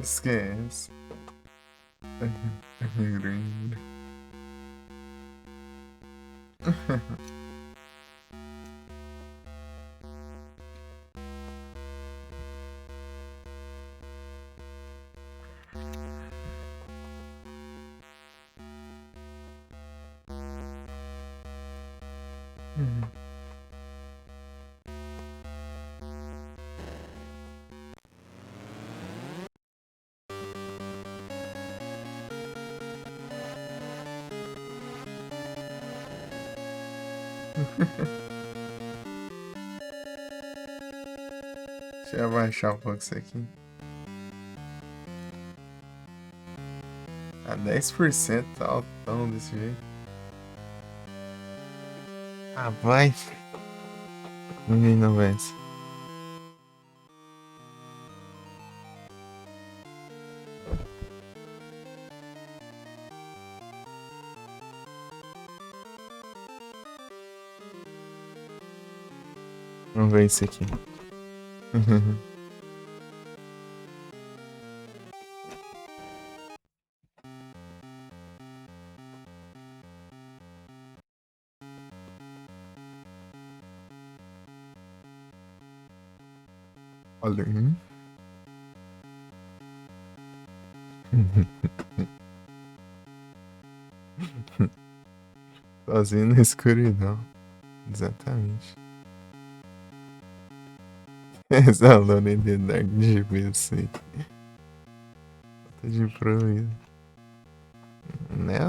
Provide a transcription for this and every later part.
Esquece. Grande. Deixa eu abaixar um pouco isso aqui. A 10% tá altão desse jeito. Ah, vai. Ninguém não vence. Não vence aqui. Olha aí. Sozinho na escuridão. Exatamente. Essa Lone in the Dark de GBC. Tá de improviso. Né?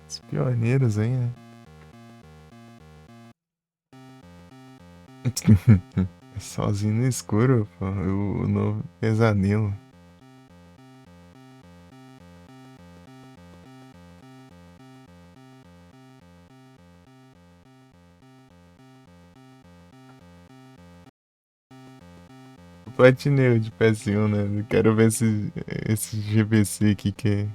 Os pioneiros aí, né? Sozinho no escuro, pô. O novo pesadelo. Platinei de PS1, né? Eu quero ver esse GBC aqui que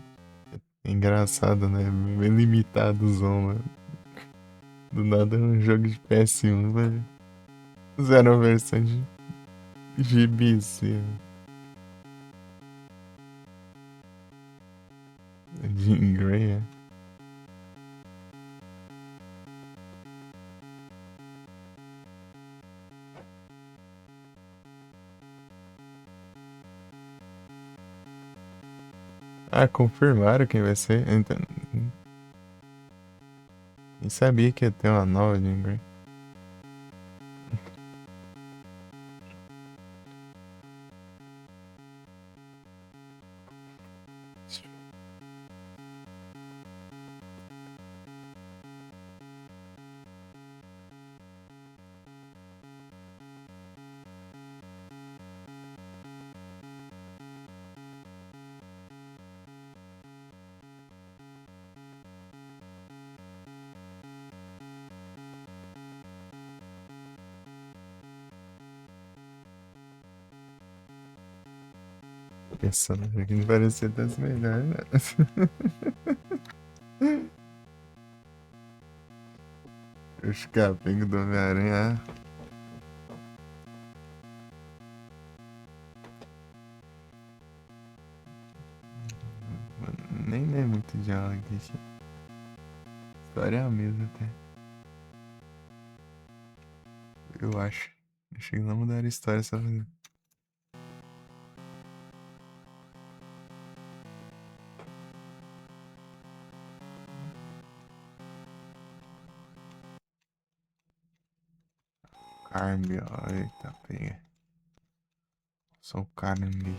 é engraçado, né? Bem limitadozão, mano. Do nada é um jogo de PS1, velho. Fizeram a versão de GBC. Jean Grey, é. Ah, confirmaram quem vai ser? Então, nem sabia que ia ter uma nova Jean Grey. Pensando aqui não parecia das melhores, né? Os capengos do Homem-Aranha. Nem é muito diálogo aqui. História é a mesma até. Eu acho. Achei que não mudaram a história só fazer. Carme, ó. Eita, pega. Só o Carme.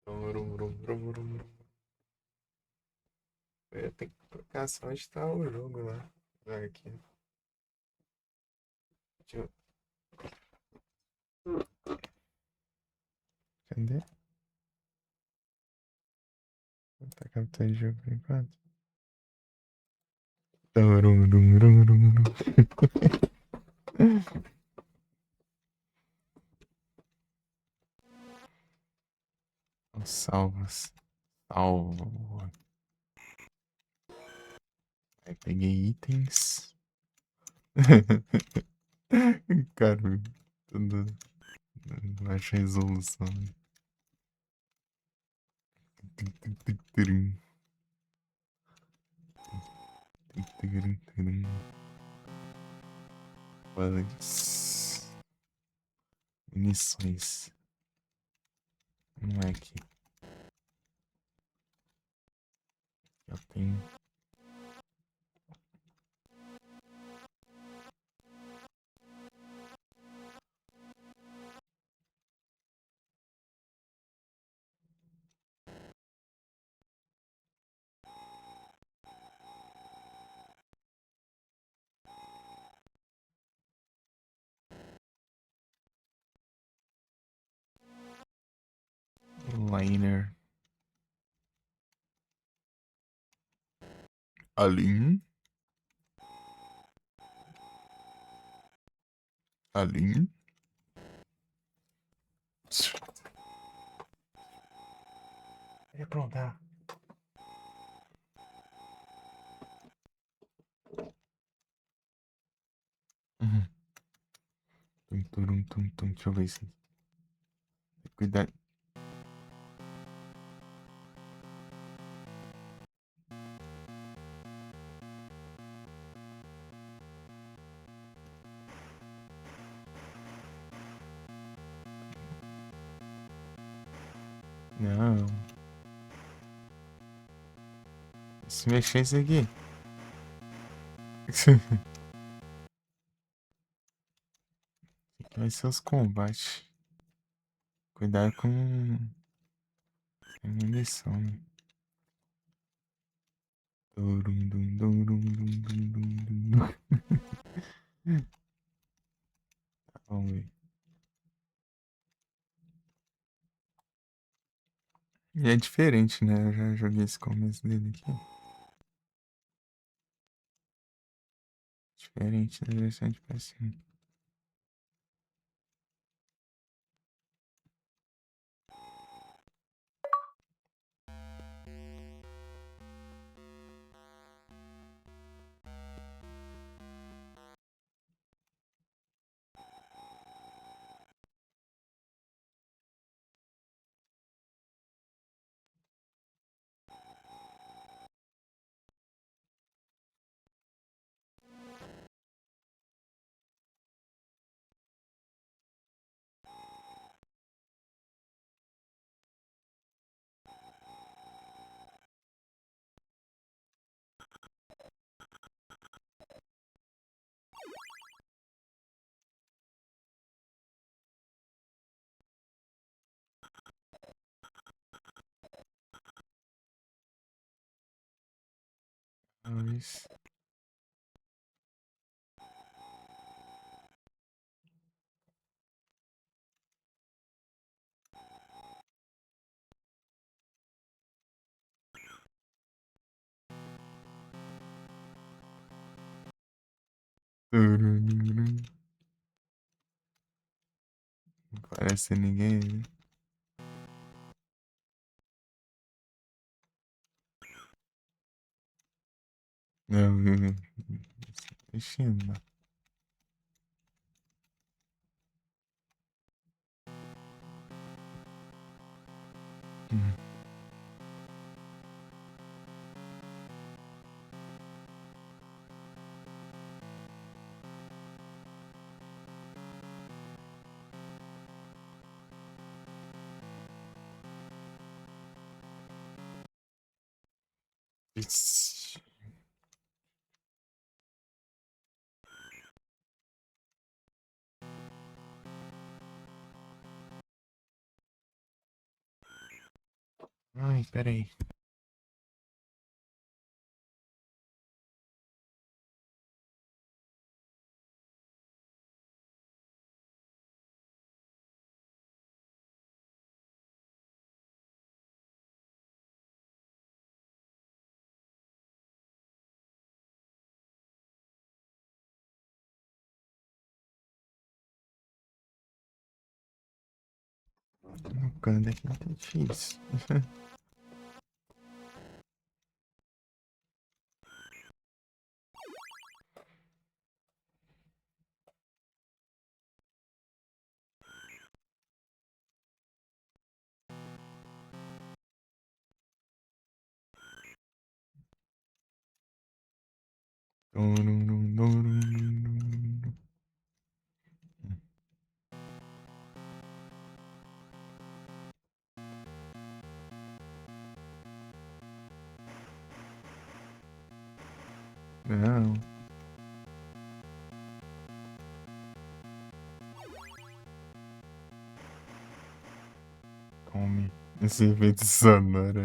Vrum, vrum, vrum, vrum. Eu tenho que trocar só onde tá o jogo lá. Vai aqui. Deixa Cadê? Tá captando o jogo por enquanto. Tarum, rum, rum, rum, rum. Salvas. Salvo. Aí peguei itens. Cara, tudo. Baixa resolução. Bullets. Munições. Não é aqui. Eu tenho. Liner. Alim. Alim. É pronto, tá. Uhum. Tum, turum, tum, tum. Deixa eu ver isso. Cuidado. Não. Se mexer isso aqui. Isso aqui vai ser os combates. Cuidado com a munição, né? Turum, dum, dum, dum, dum, dum, dum, dum. Vamos ver. E é diferente, né? Eu já joguei esse começo dele aqui. Diferente da versão de PS1. Dois. Turururum. Não parece ninguém, né? Não, mexendo, né? Hum. Ixi. Ai, peraí. O canto aqui tá difícil. Não, come. Esse efeito sonoro.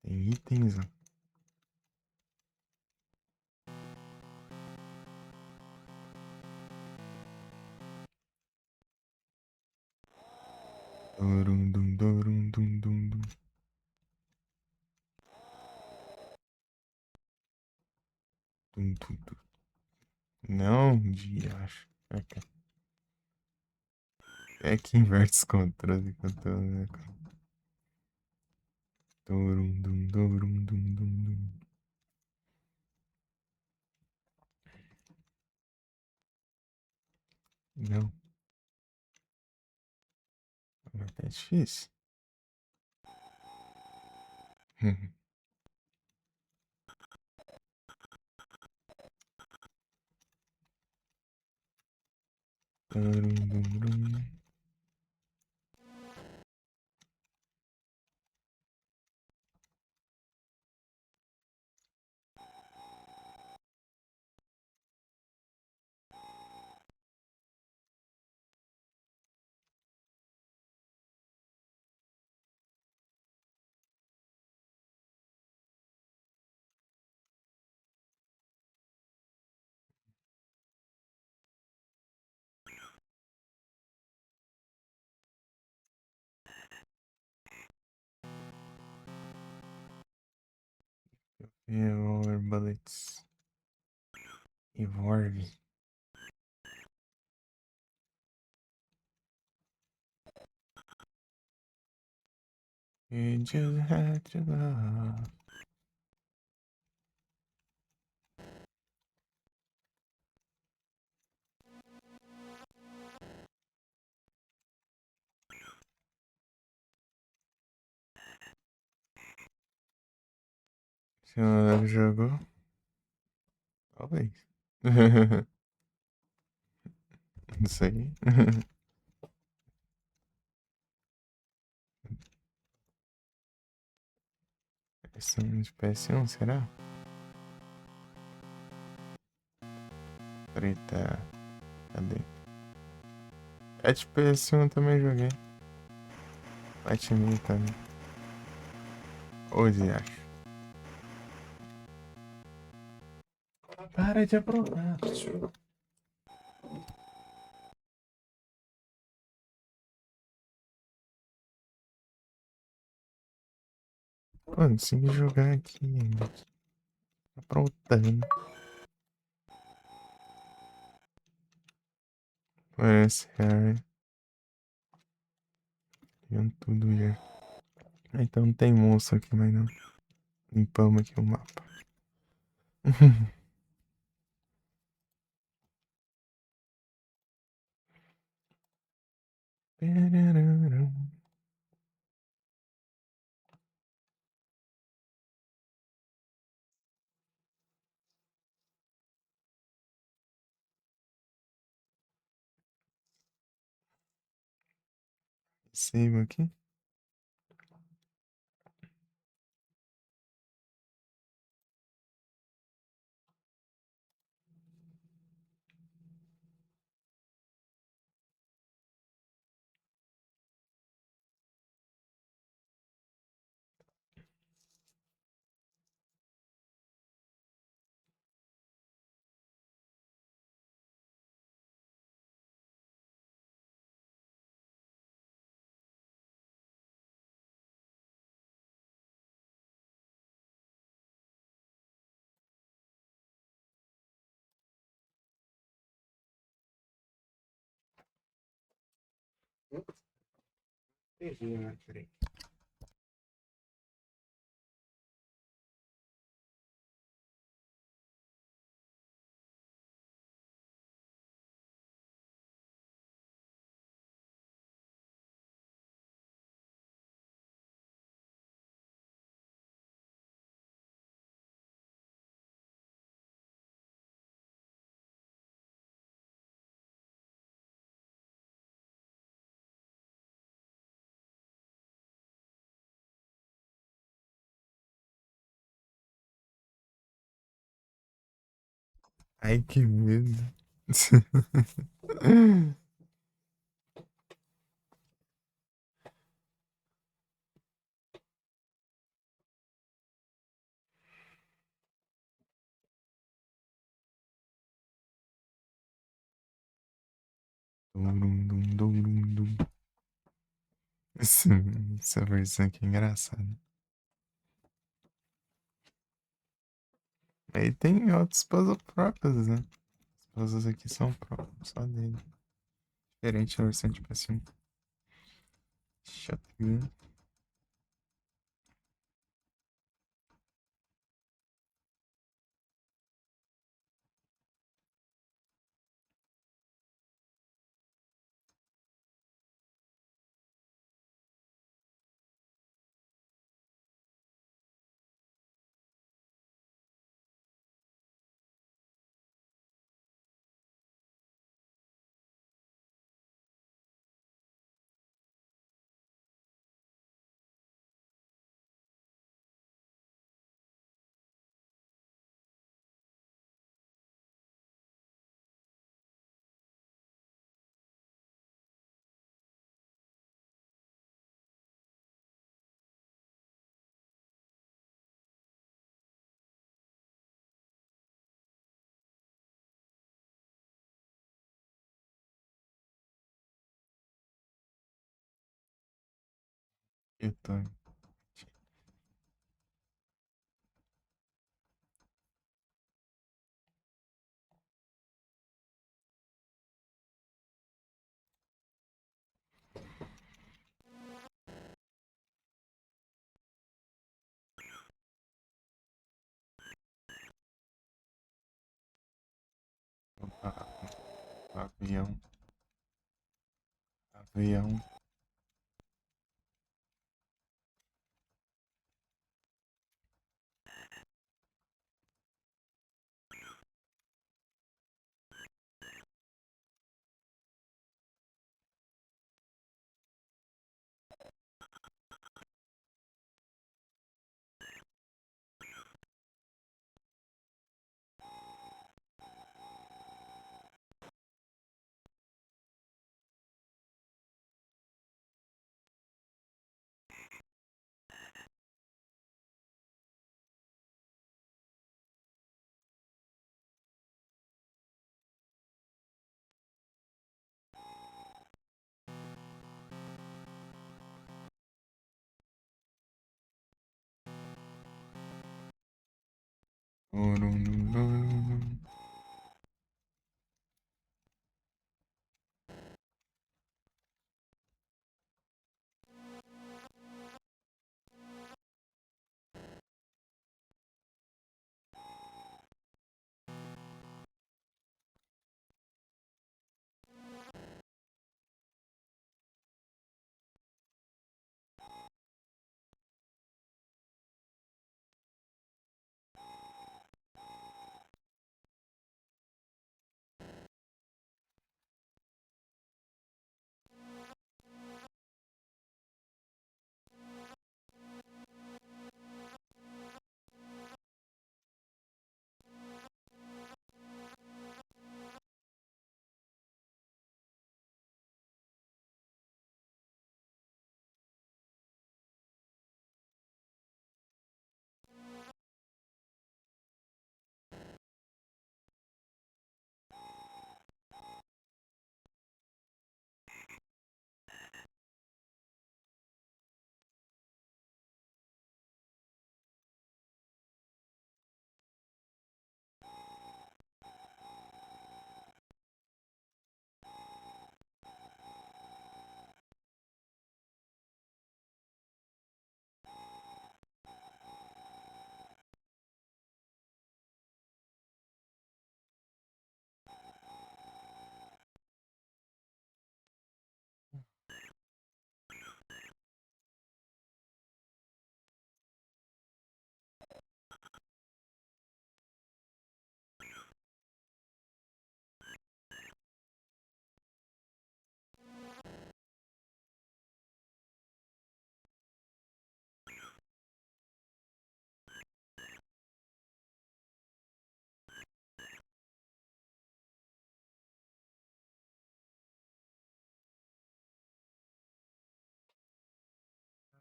Tem itens, ó. Dorum, dum, dorum, dum, dum, dum. Dum, dum, dum. Não, de acho. É que inverte os controles que eu tô, né? Dorum, dum, dorum, dum, dum, dum. Não, mas tá difícil. Dorum, dum, dum. Evolve bullets. Evolve. You just had to love. Se ela jogou, talvez. Não sei. São de PS1, será? Preta. Cadê? É de PS1 também joguei. Lightning também. Hoje acho. Para de aprontar. Mano, consegui jogar aqui. Aprontando. Parece, cara. Vendo tudo já. Então não tem monstro aqui mais não. Limpamos aqui o mapa. Save aqui. Entendi, né? Peraí. Ai, que medo. Dum, dum, dum, dum, dum. Essa versão aqui é engraçada. Aí tem outros puzzles próprios, né? Os puzzles aqui são próprios, só dele. Diferente da versão de PS1. Shotgun. Eu tô. Avião. Avião.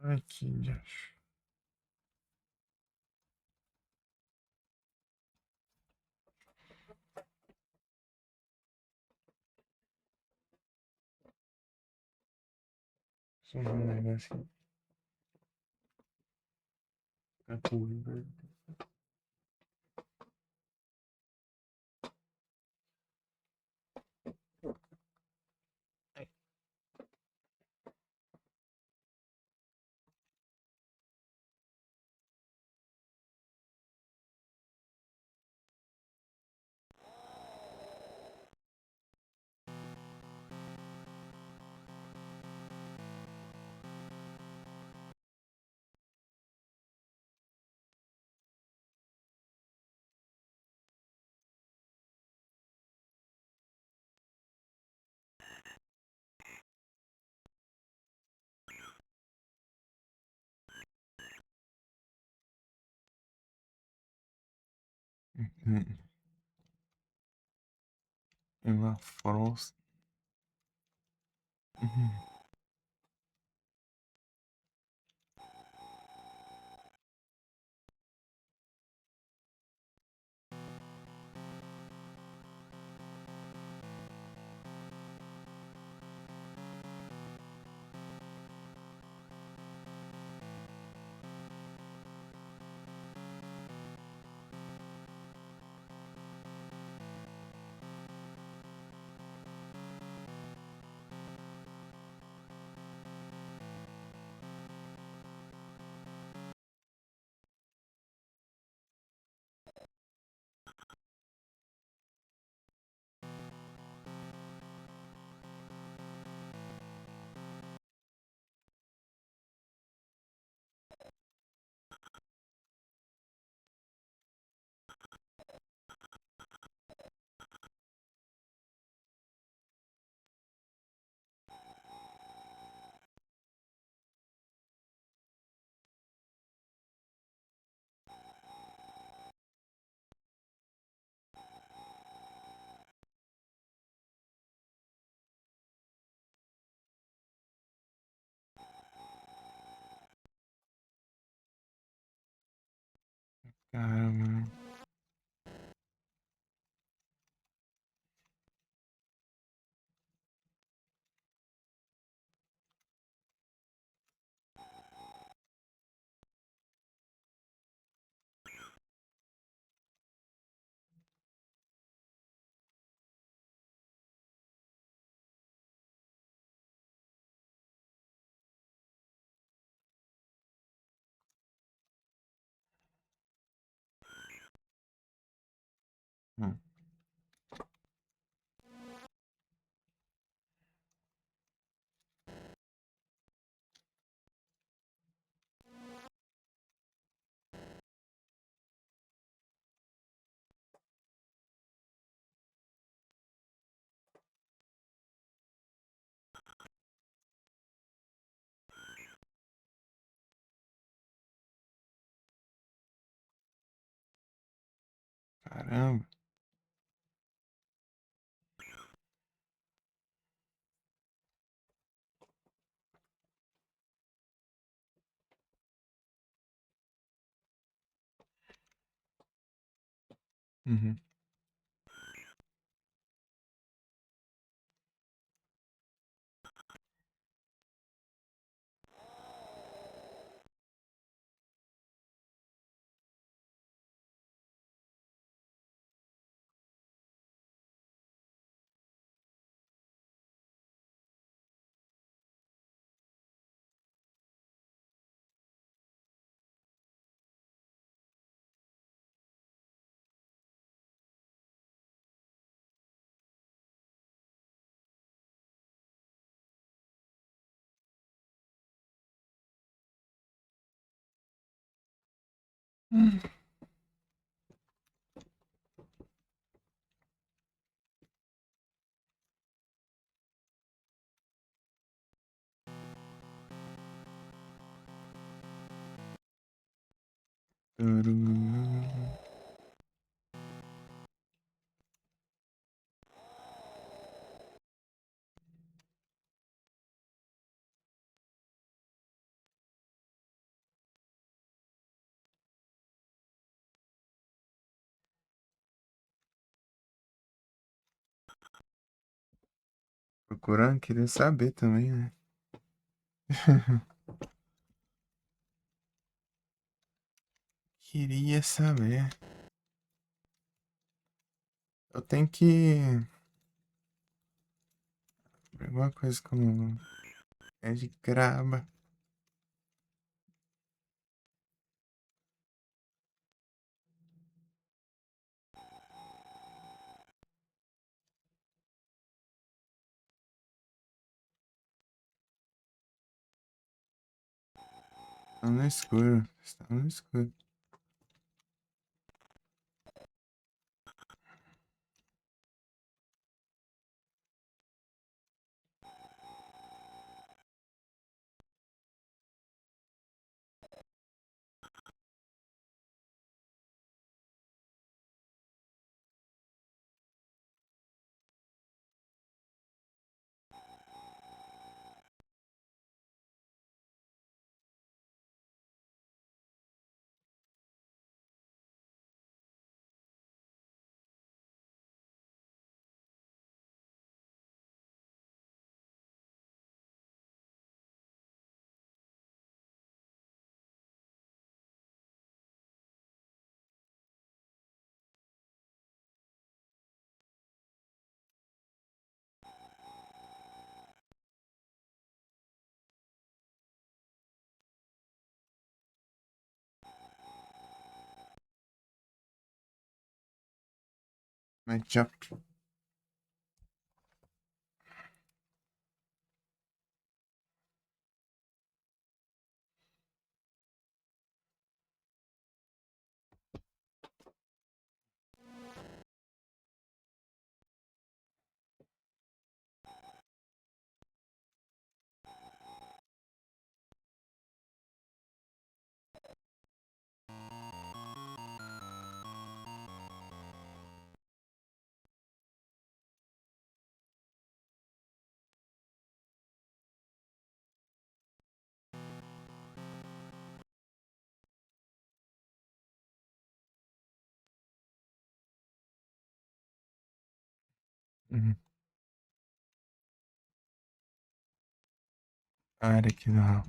Aqui, acho. Só um negócio aqui. Emma Frost. Caramba. Hum, Caramba. Uhum. Tururu. Procurando, queria saber também, né? Queria saber. Eu tenho que ver alguma coisa como é de graba. Tá no escuro. Está no escuro. Mas já. Uhum. Para que não.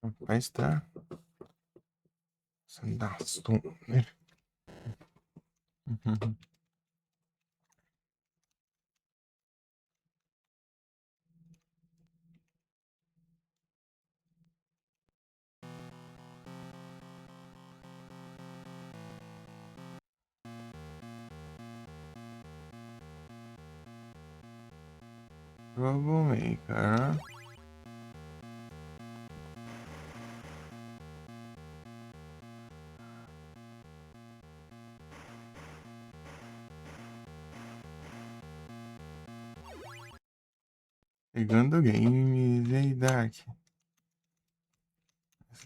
Rapaz, tá. Sandaço. Uhum. Troublemaker. Pegando games. E aí, Dark?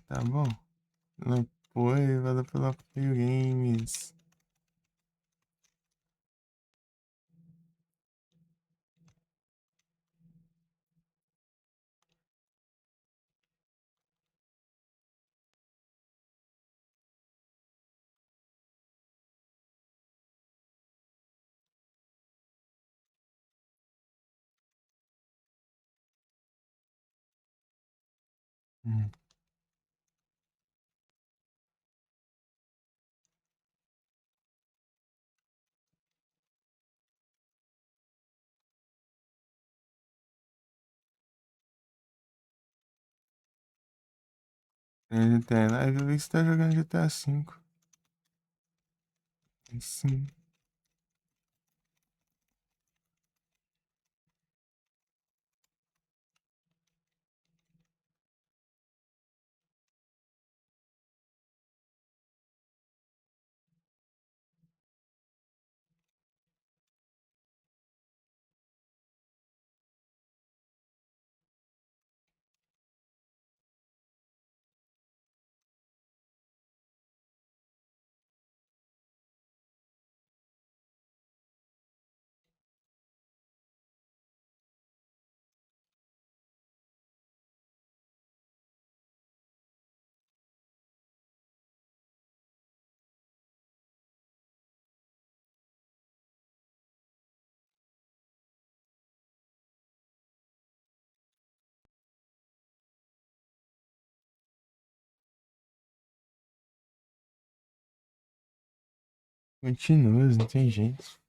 Tá bom? Não foi, valeu pelo apoio games. Hum. Ele tem, né? Eu vi que você tá jogando GTA V. Sim. Continua, não tem jeito.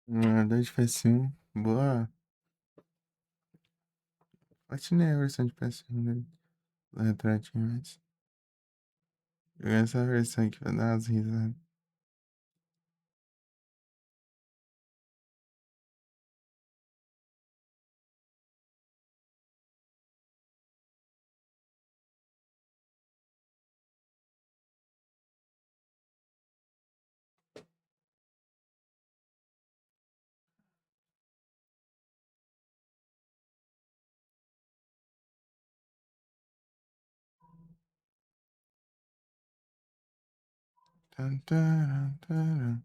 Na verdade, PS1. Boa. Platinei a versão de PS1 dele. Retroativamente. Joguei essa versão aqui pra dar umas risadas. Tan, taran, taran.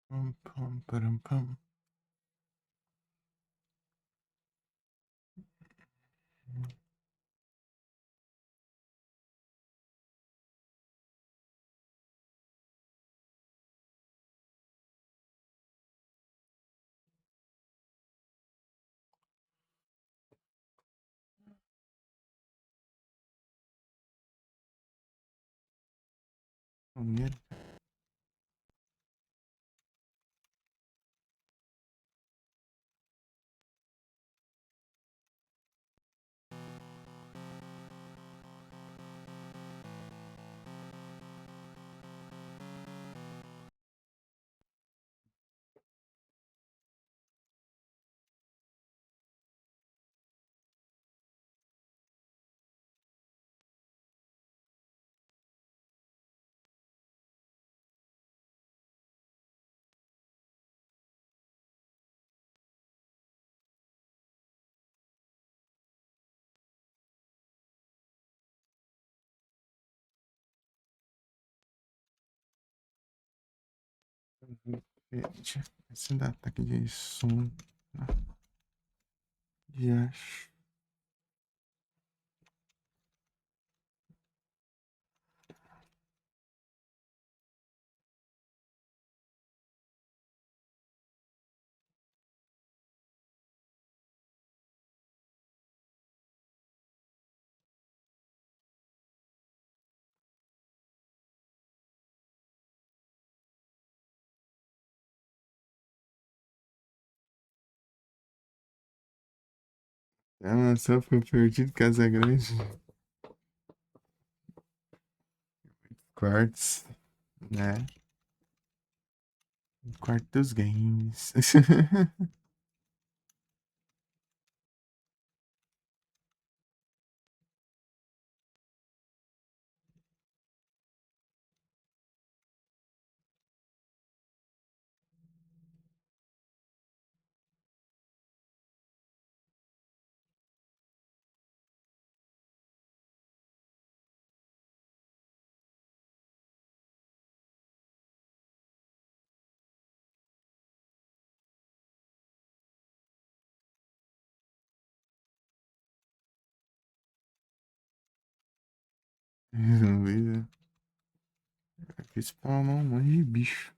Pam, pam, param, pam. Maneiro. Gente, esse dá ataque de som. Já. Ela só foi perdido, Casa Grande. Quartos, né? Quarto dos games. Resolvida. Spawnar um monte de bicho.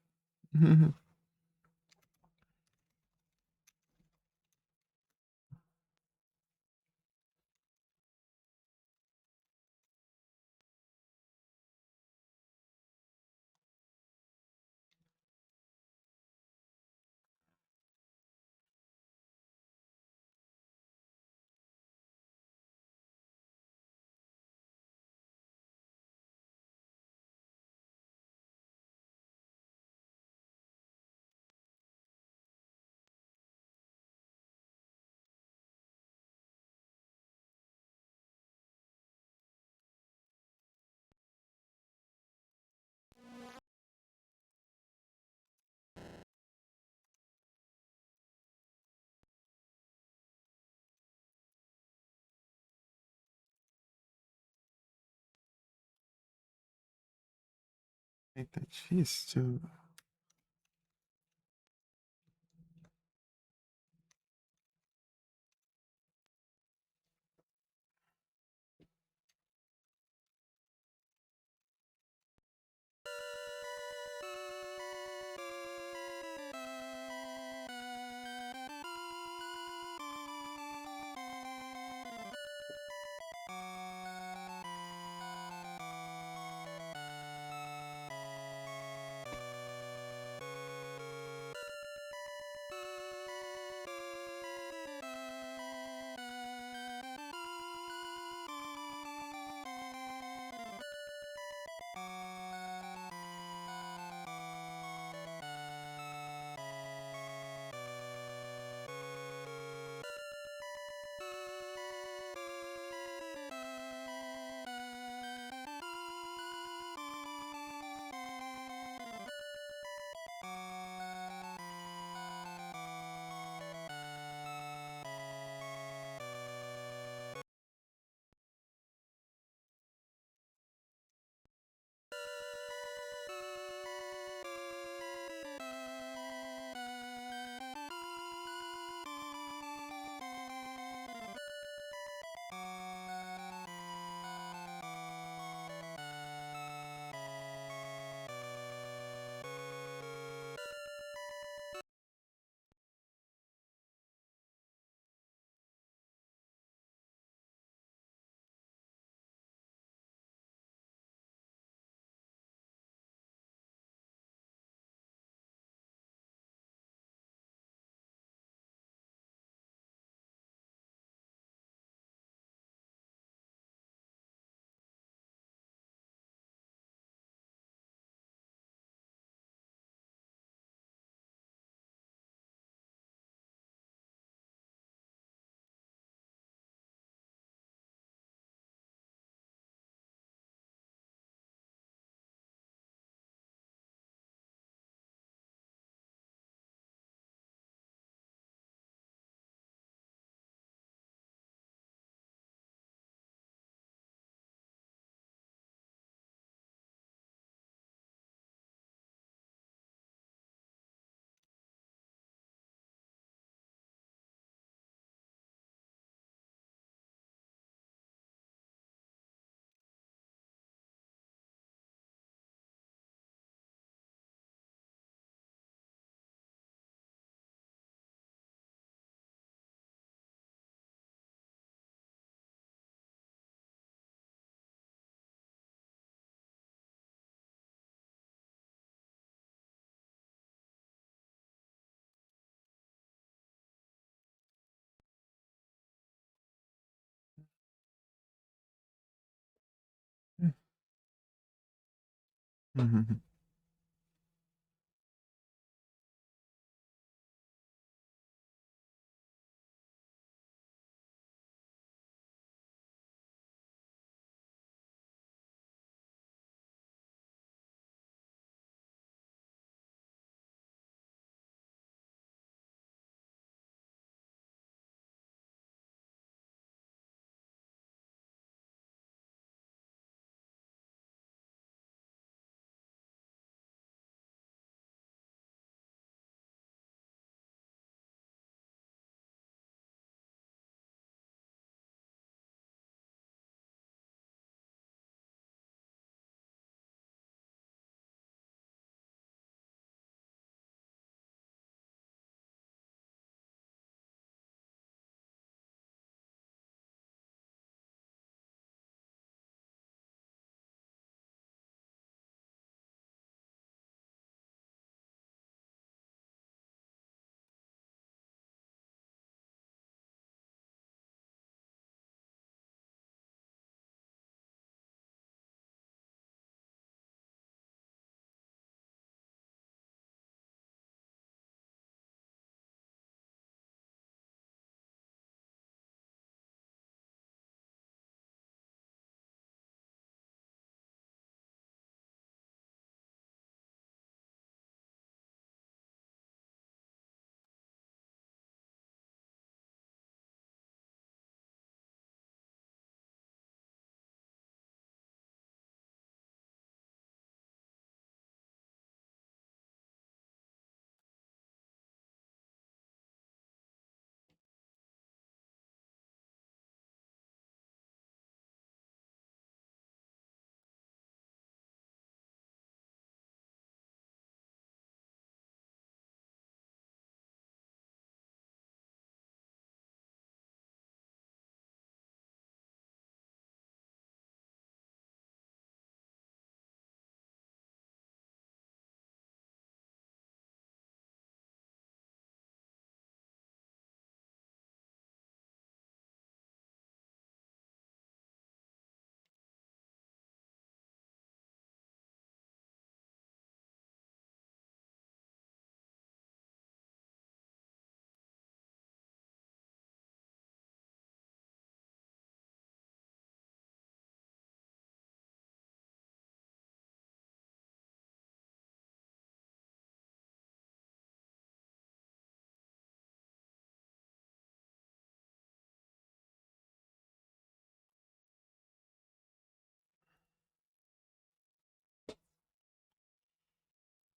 Aí tá difícil.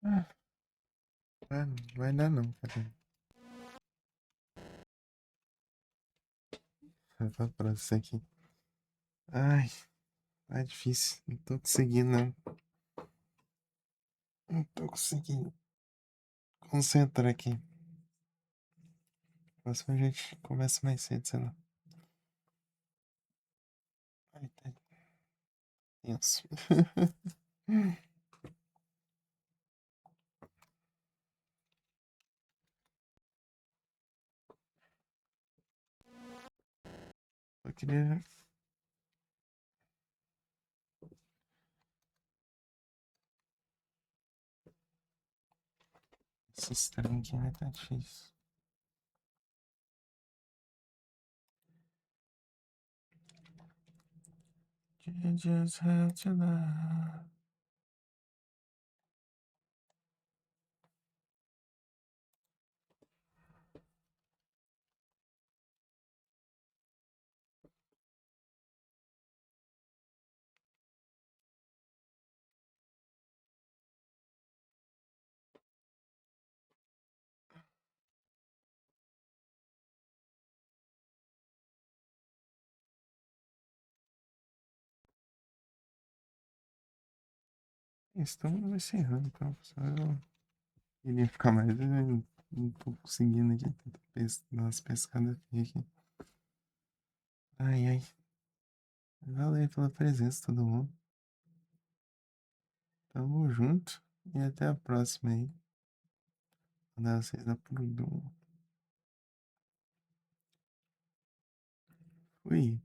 Ah, vai dar não, cara. Vai pra próxima aqui. Ai, tá difícil. Não tô conseguindo, não. Não tô conseguindo concentrar aqui. Próxima a gente começa mais cedo, sei lá. Ai, tá tenso. Eu queria. Esse trem aqui vai tá difícil. You just have to love. Estamos encerrando, então. Só eu queria ficar mais. Eu não tô conseguindo aqui. Tento dar umas pescadas aqui. Ai, ai. Valeu pela presença, todo mundo. Tamo junto. E até a próxima aí. Mandar vocês na Pludum. Fui.